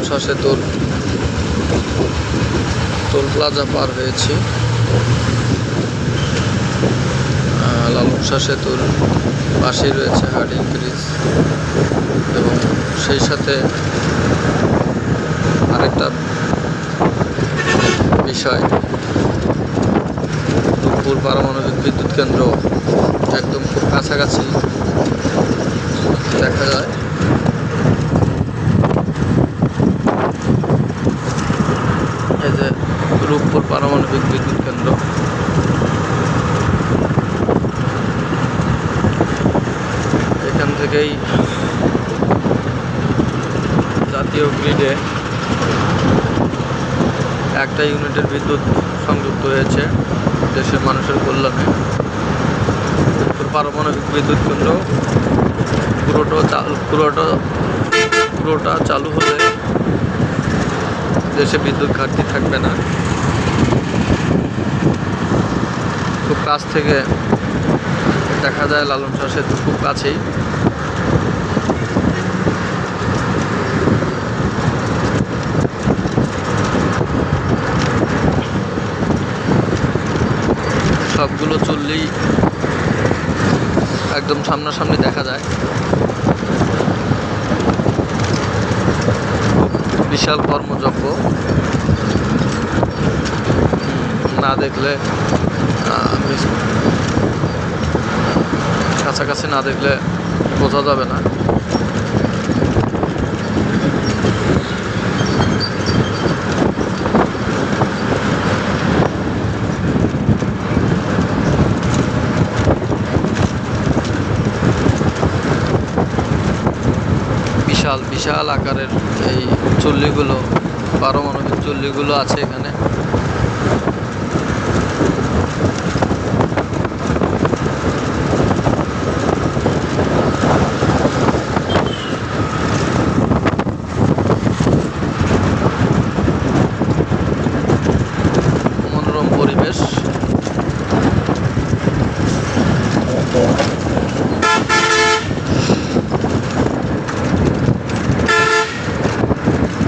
শাহ সেতুর toll plaza পার হয়েছি। লালন শাহ সেতুর পাশেই রয়েছে হার্ডিং ব্রিজ এবং সেই সাথে আরেকটা বিষয়, রূপপুর পারমাণবিক বিদ্যুৎ কেন্দ্র একদম খুব কাছাকাছি দেখা যায়। এই যে রূপপুর পারমাণবিক বিদ্যুৎ কেন্দ্র, এখান থেকেই জাতীয় গ্রিডে একটা ইউনিটের বিদ্যুৎ সংযুক্ত হয়েছে দেশের মানুষের কল্যাণে। পারমাণবিক বিদ্যুৎ কেন্দ্র পুরোটা চালু হলে দেশে বিদ্যুৎ ঘাটতি থাকবে না। খুব কাছ থেকে দেখা যায় লালন শাহ সেতু খুব কাছেই। সবগুলো চললেই একদম সামনাসামনি দেখা যায়। বিশাল কর্মযজ্ঞ, না দেখলে কাছাকাছি না দেখলে বোঝা যাবে না। বিশাল বিশাল আকারের এই চুল্লিগুলো, পারমাণবিক চুল্লিগুলো আছে এখানে।